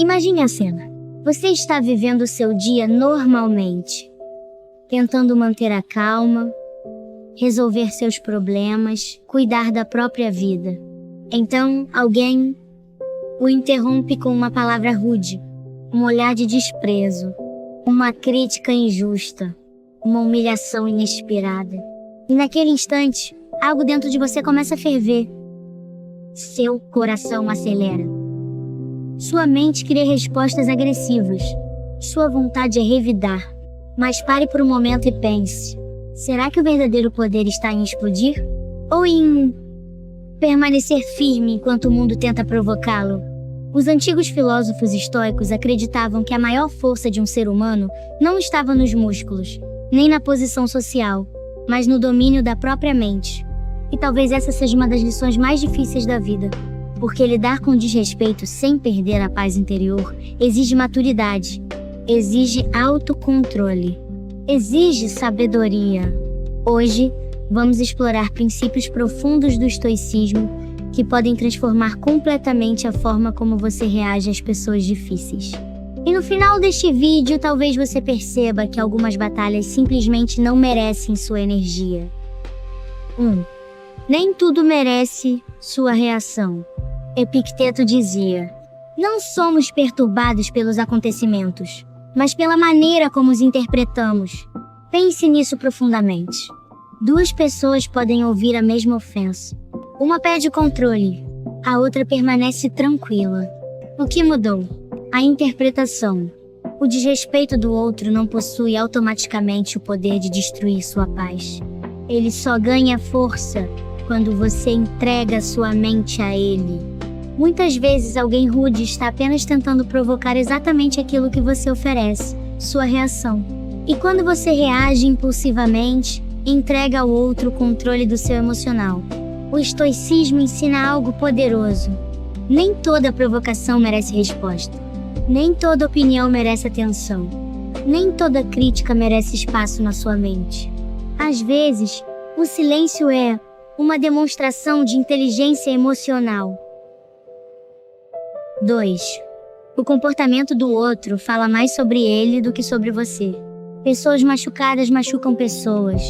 Imagine a cena. Você está vivendo o seu dia normalmente, tentando manter a calma, resolver seus problemas, cuidar da própria vida. Então, alguém o interrompe com uma palavra rude, um olhar de desprezo, uma crítica injusta, uma humilhação inesperada. E naquele instante, algo dentro de você começa a ferver. Seu coração acelera. Sua mente cria respostas agressivas. Sua vontade é revidar. Mas pare por um momento e pense: será que o verdadeiro poder está em explodir? Ou em permanecer firme enquanto o mundo tenta provocá-lo? Os antigos filósofos estoicos acreditavam que a maior força de um ser humano não estava nos músculos, nem na posição social, mas no domínio da própria mente. E talvez essa seja uma das lições mais difíceis da vida, porque lidar com desrespeito sem perder a paz interior exige maturidade, exige autocontrole, exige sabedoria. Hoje, vamos explorar princípios profundos do estoicismo que podem transformar completamente a forma como você reage às pessoas difíceis. E no final deste vídeo, talvez você perceba que algumas batalhas simplesmente não merecem sua energia. 1. Nem tudo merece sua reação. Epicteto dizia: não somos perturbados pelos acontecimentos, mas pela maneira como os interpretamos. Pense nisso profundamente. Duas pessoas podem ouvir a mesma ofensa. Uma pede controle, a outra permanece tranquila. O que mudou? A interpretação. O desrespeito do outro não possui automaticamente o poder de destruir sua paz. Ele só ganha força quando você entrega sua mente a ele. Muitas vezes alguém rude está apenas tentando provocar exatamente aquilo que você oferece, sua reação. E quando você reage impulsivamente, entrega ao outro o controle do seu emocional. O estoicismo ensina algo poderoso. Nem toda provocação merece resposta. Nem toda opinião merece atenção. Nem toda crítica merece espaço na sua mente. Às vezes, o silêncio é uma demonstração de inteligência emocional. 2. O comportamento do outro fala mais sobre ele do que sobre você. Pessoas machucadas machucam pessoas.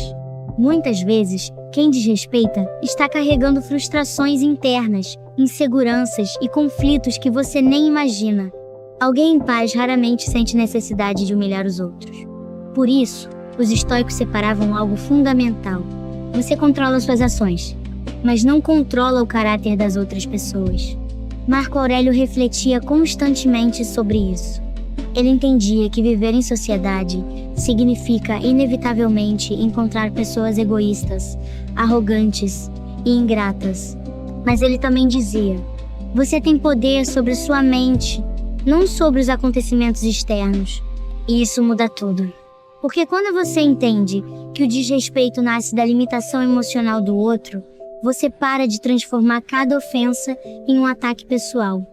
Muitas vezes, quem desrespeita está carregando frustrações internas, inseguranças e conflitos que você nem imagina. Alguém em paz raramente sente necessidade de humilhar os outros. Por isso, os estoicos separavam algo fundamental. Você controla suas ações, mas não controla o caráter das outras pessoas. Marco Aurélio refletia constantemente sobre isso. Ele entendia que viver em sociedade significa inevitavelmente encontrar pessoas egoístas, arrogantes e ingratas. Mas ele também dizia: você tem poder sobre sua mente, não sobre os acontecimentos externos. E isso muda tudo. Porque quando você entende que o desrespeito nasce da limitação emocional do outro, você para de transformar cada ofensa em um ataque pessoal.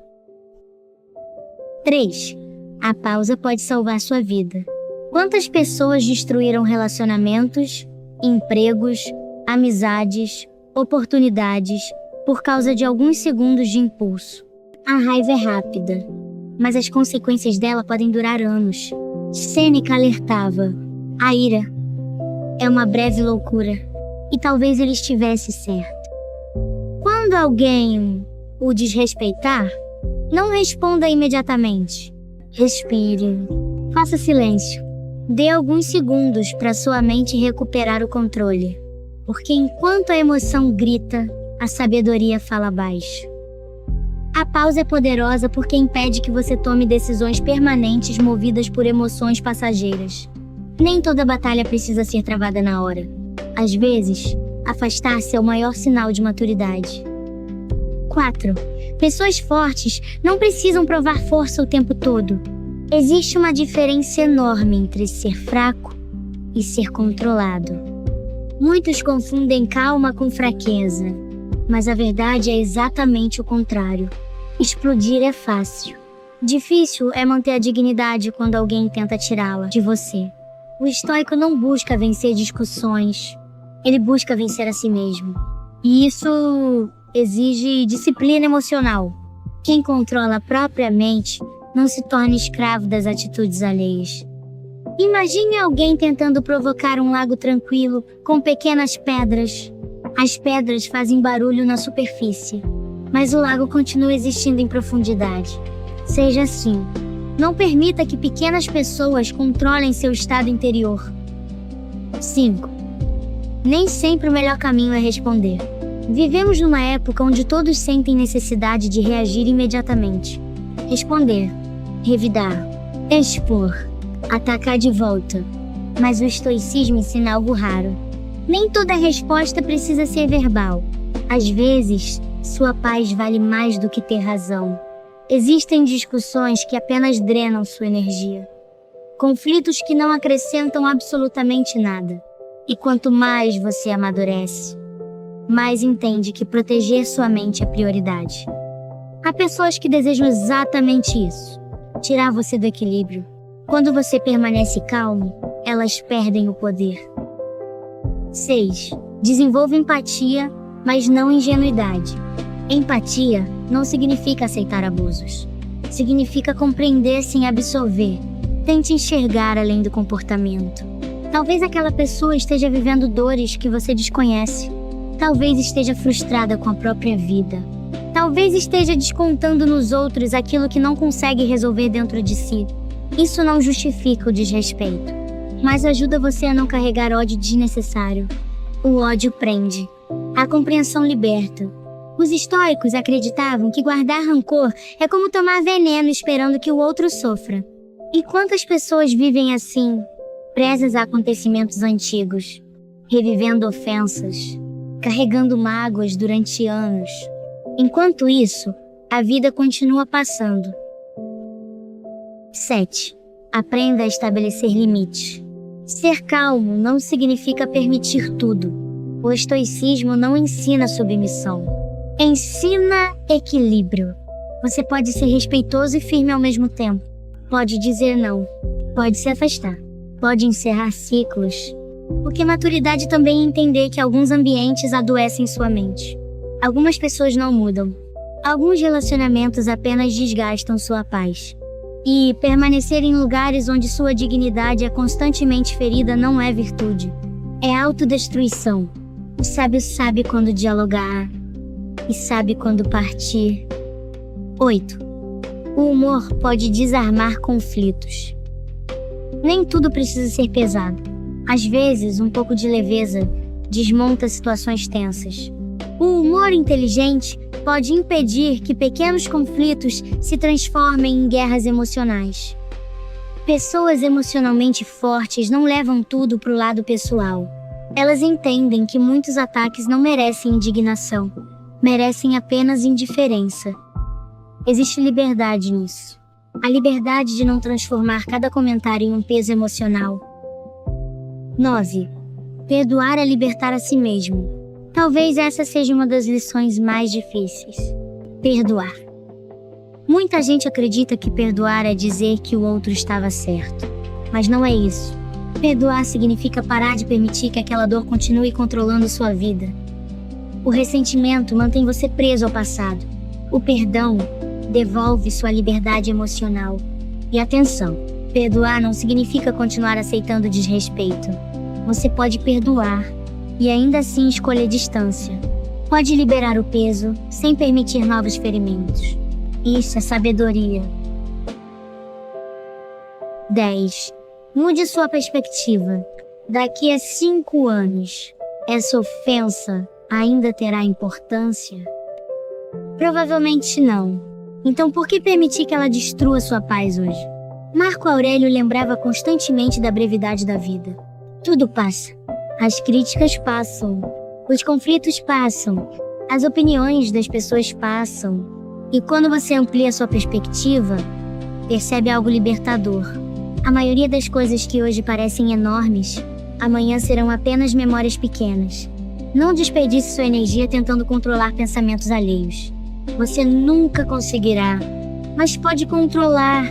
3. A pausa pode salvar sua vida. Quantas pessoas destruíram relacionamentos, empregos, amizades, oportunidades por causa de alguns segundos de impulso? A raiva é rápida, mas as consequências dela podem durar anos. Sêneca alertava: a ira é uma breve loucura. E talvez ele estivesse certo. Quando alguém o desrespeitar, não responda imediatamente. Respire. Faça silêncio. Dê alguns segundos para sua mente recuperar o controle. Porque enquanto a emoção grita, a sabedoria fala baixo. A pausa é poderosa porque impede que você tome decisões permanentes movidas por emoções passageiras. Nem toda batalha precisa ser travada na hora. Às vezes, afastar-se é o maior sinal de maturidade. 4. Pessoas fortes não precisam provar força o tempo todo. Existe uma diferença enorme entre ser fraco e ser controlado. Muitos confundem calma com fraqueza, mas a verdade é exatamente o contrário. Explodir é fácil. Difícil é manter a dignidade quando alguém tenta tirá-la de você. O estoico não busca vencer discussões, ele busca vencer a si mesmo. E isso exige disciplina emocional. Quem controla a própria mente Não se torne escravo das atitudes alheias. Imagine alguém tentando provocar um lago tranquilo com pequenas pedras. As pedras fazem barulho na superfície, mas o lago continua existindo em profundidade. Seja assim. Não permita que pequenas pessoas controlem seu estado interior. 5. Nem sempre o melhor caminho é responder. Vivemos numa época onde todos sentem necessidade de reagir imediatamente. Responder, revidar, expor, atacar de volta. Mas o estoicismo ensina algo raro. Nem toda resposta precisa ser verbal. Às vezes, sua paz vale mais do que ter razão. Existem discussões que apenas drenam sua energia. Conflitos que não acrescentam absolutamente nada. E quanto mais você amadurece, mais entende que proteger sua mente é prioridade. Há pessoas que desejam exatamente isso, tirar você do equilíbrio. Quando você permanece calmo, elas perdem o poder. 6. Desenvolva empatia, mas não ingenuidade. Empatia não significa aceitar abusos. Significa compreender sem absorver. Tente enxergar além do comportamento. Talvez aquela pessoa esteja vivendo dores que você desconhece. Talvez esteja frustrada com a própria vida. Talvez esteja descontando nos outros aquilo que não consegue resolver dentro de si. Isso não justifica o desrespeito, mas ajuda você a não carregar ódio desnecessário. O ódio prende. A compreensão liberta. Os estoicos acreditavam que guardar rancor é como tomar veneno esperando que o outro sofra. E quantas pessoas vivem assim, presas a acontecimentos antigos, revivendo ofensas, carregando mágoas durante anos. Enquanto isso, a vida continua passando. 7. Aprenda a estabelecer limites. Ser calmo não significa permitir tudo. O estoicismo não ensina submissão. Ensina equilíbrio. Você pode ser respeitoso e firme ao mesmo tempo. Pode dizer não. Pode se afastar. Pode encerrar ciclos. Porque maturidade também é entender que alguns ambientes adoecem sua mente. Algumas pessoas não mudam. Alguns relacionamentos apenas desgastam sua paz. E permanecer em lugares onde sua dignidade é constantemente ferida não é virtude. É autodestruição. O sábio sabe quando dialogar e sabe quando partir. 8. O humor pode desarmar conflitos. Nem tudo precisa ser pesado. Às vezes, um pouco de leveza desmonta situações tensas. O humor inteligente pode impedir que pequenos conflitos se transformem em guerras emocionais. Pessoas emocionalmente fortes não levam tudo para o lado pessoal. Elas entendem que muitos ataques não merecem indignação, merecem apenas indiferença. Existe liberdade nisso. A liberdade de não transformar cada comentário em um peso emocional. 9. Perdoar é libertar a si mesmo. Talvez essa seja uma das lições mais difíceis. Perdoar. Muita gente acredita que perdoar é dizer que o outro estava certo. Mas não é isso. Perdoar significa parar de permitir que aquela dor continue controlando sua vida. O ressentimento mantém você preso ao passado. O perdão devolve sua liberdade emocional. E atenção, perdoar não significa continuar aceitando desrespeito. Você pode perdoar e ainda assim escolher distância. Pode liberar o peso sem permitir novos ferimentos. Isso é sabedoria. 10. Mude sua perspectiva. Daqui a 5 anos, essa ofensa ainda terá importância? Provavelmente não. Então por que permitir que ela destrua sua paz hoje? Marco Aurélio lembrava constantemente da brevidade da vida. Tudo passa. As críticas passam. Os conflitos passam. As opiniões das pessoas passam. E quando você amplia sua perspectiva, percebe algo libertador. A maioria das coisas que hoje parecem enormes, amanhã serão apenas memórias pequenas. Não desperdice sua energia tentando controlar pensamentos alheios. Você nunca conseguirá, mas pode controlar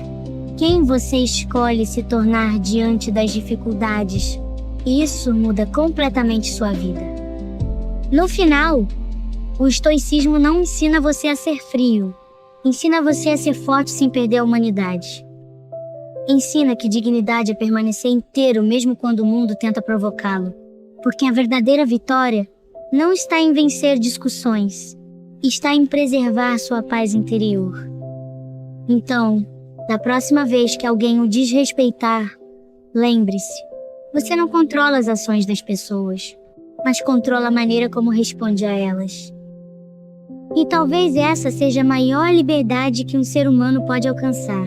quem você escolhe se tornar diante das dificuldades. Isso muda completamente sua vida. No final, o estoicismo não ensina você a ser frio. Ensina você a ser forte sem perder a humanidade. Ensina que dignidade é permanecer inteiro mesmo quando o mundo tenta provocá-lo. Porque a verdadeira vitória não está em vencer discussões, está em preservar sua paz interior. Então, da próxima vez que alguém o desrespeitar, lembre-se, você não controla as ações das pessoas, mas controla a maneira como responde a elas. E talvez essa seja a maior liberdade que um ser humano pode alcançar.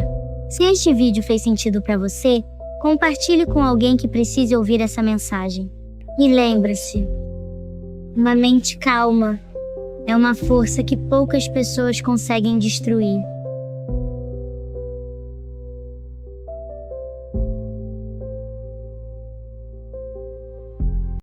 Se este vídeo fez sentido para você, compartilhe com alguém que precise ouvir essa mensagem. E lembre-se, uma mente calma é uma força que poucas pessoas conseguem destruir.